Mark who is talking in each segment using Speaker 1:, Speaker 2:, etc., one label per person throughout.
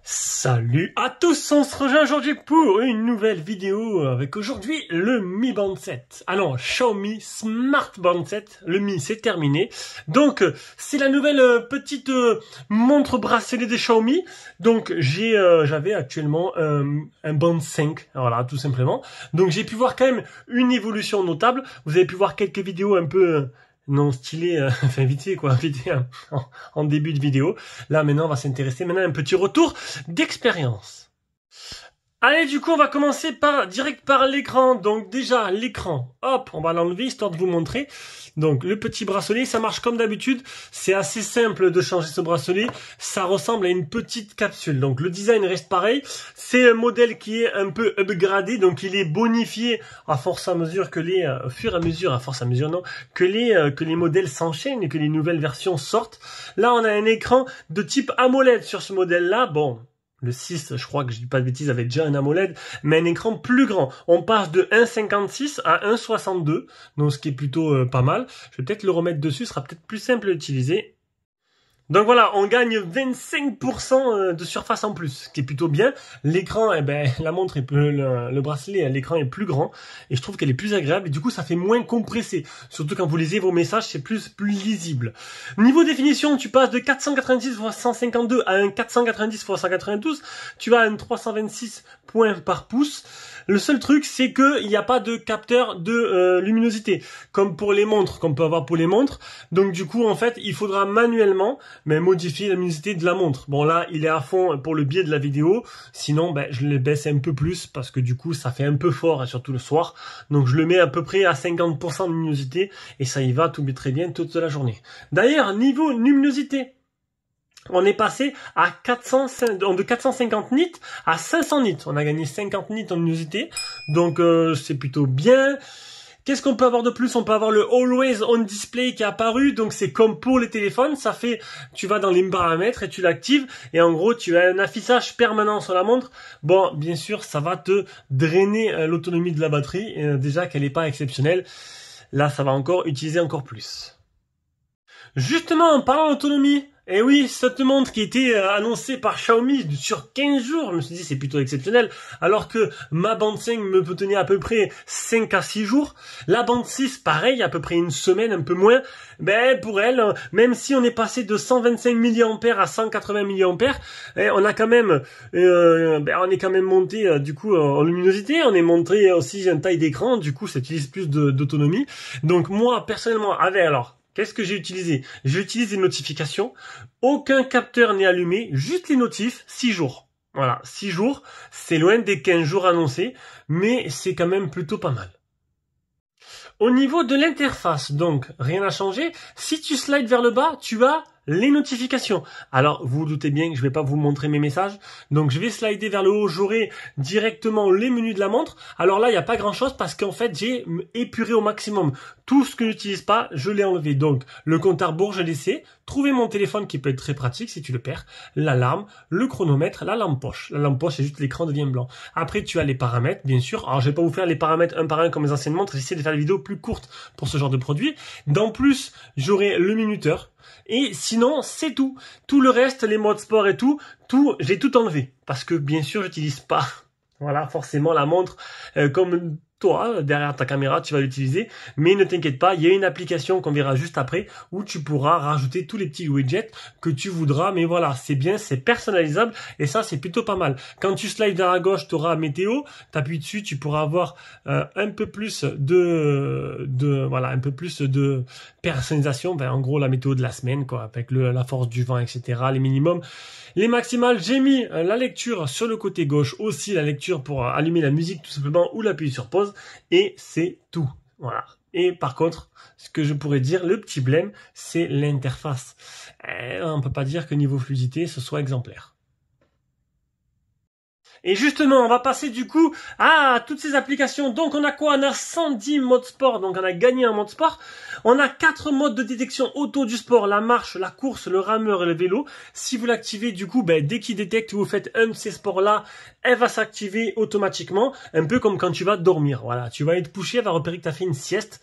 Speaker 1: Salut à tous, on se rejoint aujourd'hui pour une nouvelle vidéo avec aujourd'hui le Mi Band 7. Alors, Xiaomi Smart Band 7, le Mi c'est terminé. Donc, c'est la nouvelle petite montre bracelet de Xiaomi. Donc, j'avais actuellement un Band 5, voilà, tout simplement. Donc, j'ai pu voir quand même une évolution notable. Vous avez pu voir quelques vidéos un peu... non stylé, enfin vite fait quoi, vite fait, en début de vidéo. Là maintenant on va s'intéresser maintenant à un petit retour d'expérience. Allez, du coup on va commencer direct par l'écran. Donc déjà l'écran, hop, on va l'enlever histoire de vous montrer. Donc le petit bracelet, ça marche comme d'habitude. C'est assez simple de changer ce bracelet. Ça ressemble à une petite capsule. Donc le design reste pareil. C'est un modèle qui est un peu upgradé. Donc il est bonifié à force à mesure que que les modèles s'enchaînent et que les nouvelles versions sortent. Là on a un écran de type AMOLED sur ce modèle là. Bon, le 6, je crois que je dis pas de bêtises, avait déjà un AMOLED, mais un écran plus grand. On passe de 1,56 à 1,62, donc ce qui est plutôt pas mal. Je vais peut-être le remettre dessus, ce sera peut-être plus simple à utiliser. Donc voilà, on gagne 25% de surface en plus, ce qui est plutôt bien. L'écran, la montre, le bracelet, l'écran est plus grand et je trouve qu'elle est plus agréable et du coup ça fait moins compressé. Surtout quand vous lisez vos messages, c'est plus lisible. Niveau définition, tu passes de 490 x 152 à un 490 x 192. Tu as un 326 points par pouce. Le seul truc, c'est qu'il n'y a pas de capteur de luminosité, comme pour les montres, qu'on peut avoir pour les montres. Donc du coup, en fait, il faudra manuellement modifier la luminosité de la montre. Bon là, il est à fond pour le biais de la vidéo. Sinon, je le baisse un peu plus parce que du coup, ça fait un peu fort, surtout le soir. Donc je le mets à peu près à 50% de luminosité et ça y va tout très bien toute la journée. D'ailleurs, niveau luminosité, on est passé de 450 nits à 500 nits. On a gagné 50 nits en luminosité. Donc c'est plutôt bien. Qu'est-ce qu'on peut avoir de plus? On peut avoir le Always On Display qui est apparu. Donc c'est comme pour les téléphones. Ça fait, tu vas dans les paramètres et tu l'actives. Et en gros, tu as un affichage permanent sur la montre. Bon, bien sûr, ça va te drainer l'autonomie de la batterie. Déjà qu'elle n'est pas exceptionnelle. Là, ça va encore utiliser encore plus. Justement, en parlant d'autonomie, et oui, cette montre qui était annoncée par Xiaomi sur 15 jours, je me suis dit c'est plutôt exceptionnel, alors que ma bande 5 me peut tenir à peu près 5 à 6 jours. La bande 6, pareil, à peu près une semaine, un peu moins. Pour elle, même si on est passé de 125 mAh à 180 mAh, on a quand même, on est quand même monté du coup en luminosité, on est monté aussi une taille d'écran, du coup ça utilise plus d'autonomie. Donc moi, personnellement, qu'est-ce que j'ai utilisé? J'ai utilisé les notifications. Aucun capteur n'est allumé, juste les notifs, 6 jours. Voilà, 6 jours, c'est loin des 15 jours annoncés, mais c'est quand même plutôt pas mal. Au niveau de l'interface, donc, rien n'a changé. Si tu slides vers le bas, tu as les notifications. Alors, vous vous doutez bien que je vais pas vous montrer mes messages. Donc, je vais slider vers le haut, j'aurai directement les menus de la montre. Alors là, il n'y a pas grand chose parce qu'en fait, j'ai épuré au maximum. Tout ce que je n'utilise pas, je l'ai enlevé. Donc, le compte à rebours, je l'ai laissé. trouver mon téléphone qui peut être très pratique si tu le perds, l'alarme, le chronomètre, la lampe poche. La lampe poche, c'est juste l'écran devient blanc. Après, tu as les paramètres, bien sûr. Alors, je vais pas vous faire les paramètres un par un comme les anciennes montres. J'essaie de faire des vidéos plus courtes pour ce genre de produit. D'en plus, j'aurai le minuteur. Et sinon, c'est tout. Tout le reste, les modes sport et tout, j'ai tout enlevé. Parce que, bien sûr, j'utilise pas, voilà, forcément la montre comme toi, derrière ta caméra, tu vas l'utiliser. Mais ne t'inquiète pas, il y a une application qu'on verra juste après où tu pourras rajouter tous les petits widgets que tu voudras. Mais voilà, c'est bien, c'est personnalisable et ça, c'est plutôt pas mal. Quand tu slides vers la gauche, tu auras météo. T'appuies dessus, tu pourras avoir un peu plus voilà, un peu plus de personnalisation. Ben, en gros, la météo de la semaine, quoi, avec la force du vent, etc. Les minimums. Les maximales, j'ai mis la lecture sur le côté gauche, aussi la lecture pour allumer la musique tout simplement ou l'appuyer sur pause, et c'est tout. Voilà. Et par contre, ce que je pourrais dire, le petit blême, c'est l'interface. On peut pas dire que niveau fluidité, ce soit exemplaire. Et justement, on va passer du coup à toutes ces applications. Donc on a quoi? On a 110 modes sport, donc on a gagné un mode sport. On a 4 modes de détection auto du sport, la marche, la course, le rameur et le vélo. Si vous l'activez, du coup, dès qu'il détecte que vous faites un de ces sports-là, elle va s'activer automatiquement, un peu comme quand tu vas dormir. Voilà, tu vas être couché, elle va repérer que tu as fait une sieste.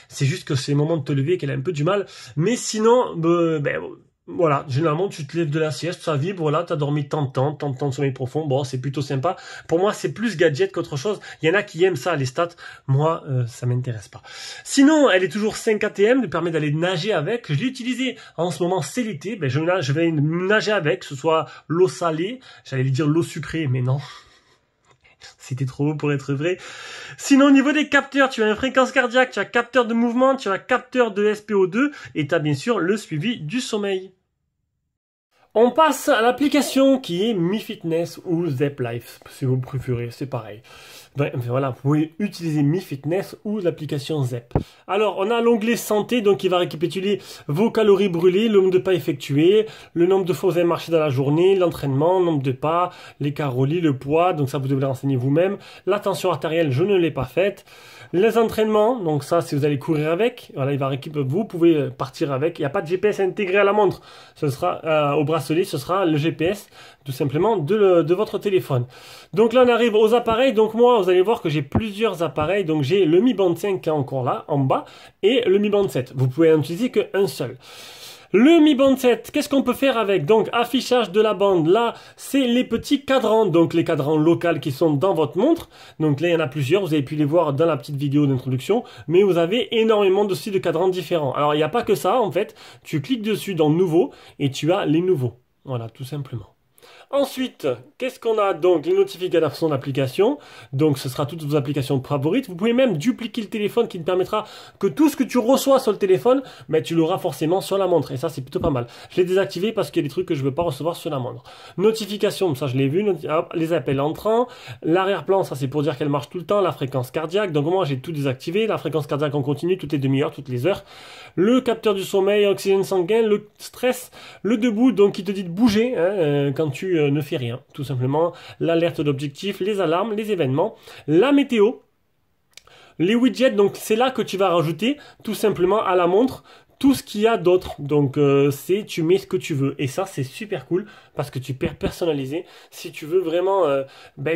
Speaker 1: C'est juste que c'est le moment de te lever qu'elle a un peu du mal. Mais sinon, voilà, généralement tu te lèves de la sieste, ça vibre, voilà, t'as dormi tant de temps de sommeil profond, bon, c'est plutôt sympa. Pour moi, c'est plus gadget qu'autre chose. Il y en a qui aiment ça, les stats. Moi, ça m'intéresse pas. Sinon, elle est toujours 5 ATM, elle permet d'aller nager avec. Je l'ai utilisée en ce moment, c'est l'été. Je vais nager avec, que ce soit l'eau salée, j'allais lui dire l'eau sucrée, mais non. C'était trop beau pour être vrai. Sinon, au niveau des capteurs, tu as une fréquence cardiaque, tu as capteur de mouvement, tu as capteur de SPO2 et tu as bien sûr le suivi du sommeil. On passe à l'application qui est MiFitness ou Zepp Life, si vous préférez, c'est pareil. Voilà, vous pouvez utiliser MiFitness ou l'application Zepp. Alors, on a l'onglet santé, donc il va récapituler vos calories brûlées, le nombre de pas effectués, le nombre de fois où vous avez marché dans la journée, l'entraînement, le nombre de pas, les carolis, le poids, donc ça vous devez renseigner vous-même. La tension artérielle, je ne l'ai pas faite. Les entraînements, donc ça, si vous allez courir avec, voilà, il va récupérer, vous pouvez partir avec. Il n'y a pas de GPS intégré à la montre. Ce sera au bracelet, ce sera le GPS, tout simplement, de votre téléphone. Donc là, on arrive aux appareils. Donc moi, vous allez voir que j'ai plusieurs appareils. Donc j'ai le Mi Band 5 qui est encore là, en bas, et le Mi Band 7. Vous pouvez en utiliser qu'un seul. Le Mi Band 7, qu'est-ce qu'on peut faire avec? Donc, affichage de la bande. Là, c'est les petits cadrans. Donc, les cadrans locaux qui sont dans votre montre. Donc, là, il y en a plusieurs. Vous avez pu les voir dans la petite vidéo d'introduction. Mais vous avez énormément de cadrans différents. Alors, il n'y a pas que ça, en fait. Tu cliques dessus dans Nouveau et tu as les nouveaux. Voilà, tout simplement. Ensuite, qu'est-ce qu'on a? Donc les notifications d'application. Donc ce sera toutes vos applications favorites. Vous pouvez même dupliquer le téléphone qui te permettra que tout ce que tu reçois sur le téléphone, tu l'auras forcément sur la montre. Et ça, c'est plutôt pas mal. Je l'ai désactivé parce qu'il y a des trucs que je ne veux pas recevoir sur la montre. Notification, ça je l'ai vu. Les appels entrants. L'arrière-plan, ça c'est pour dire qu'elle marche tout le temps. La fréquence cardiaque. Donc moi, j'ai tout désactivé. La fréquence cardiaque en continu, toutes les demi-heures, toutes les heures. Le capteur du sommeil, oxygène sanguin, le stress, le debout, donc qui te dit de bouger quand tu ne fais rien, tout simplement. L'alerte d'objectif, les alarmes, les événements, la météo, les widgets, donc c'est là que tu vas rajouter tout simplement à la montre tout ce qu'il y a d'autre. Donc tu mets ce que tu veux et ça c'est super cool parce que tu peux personnaliser. Si tu veux vraiment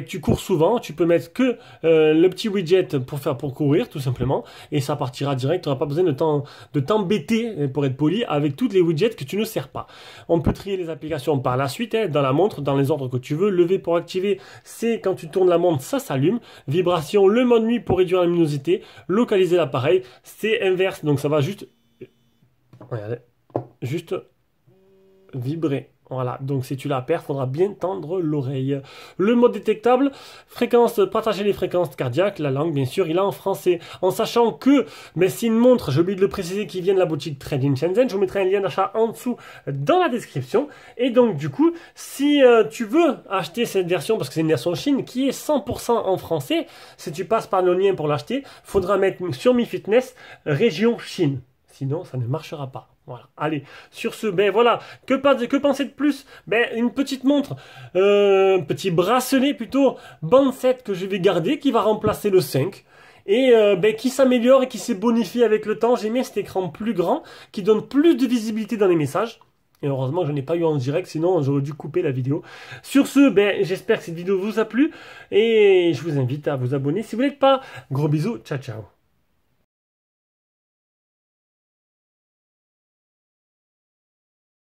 Speaker 1: tu cours souvent, tu peux mettre que le petit widget pour courir tout simplement et ça partira direct. Tu n'auras pas besoin de t'embêter, pour être poli, avec toutes les widgets que tu ne sers pas. On peut trier les applications par la suite dans la montre, dans les ordres que tu veux. Lever pour activer, c'est quand tu tournes la montre, ça s'allume. Vibration, le mode nuit pour réduire la luminosité. Localiser l'appareil, c'est inverse, donc ça va juste vibrer. Voilà, donc si tu la perds, il faudra bien tendre l'oreille. Le mode détectable, fréquence, partager les fréquences cardiaques, la langue bien sûr, il est en français. En sachant que, c'est une montre, j'ai oublié de le préciser, qui vient de la boutique Trade in Shenzhen. Je vous mettrai un lien d'achat en dessous dans la description. Et donc du coup, si tu veux acheter cette version, parce que c'est une version Chine qui est 100% en français, si tu passes par le lien pour l'acheter, faudra mettre sur MiFitness région Chine. Sinon, ça ne marchera pas. Voilà. Allez, sur ce, voilà. Que penser de plus? Une petite montre, petit bracelet plutôt, Band 7 que je vais garder, qui va remplacer le 5. et qui s'améliore et qui s'est bonifié avec le temps. J'ai mis cet écran plus grand qui donne plus de visibilité dans les messages. Et heureusement, je n'ai pas eu en direct, sinon j'aurais dû couper la vidéo. Sur ce, j'espère que cette vidéo vous a plu et je vous invite à vous abonner si vous n'êtes pas. Gros bisous, ciao ciao.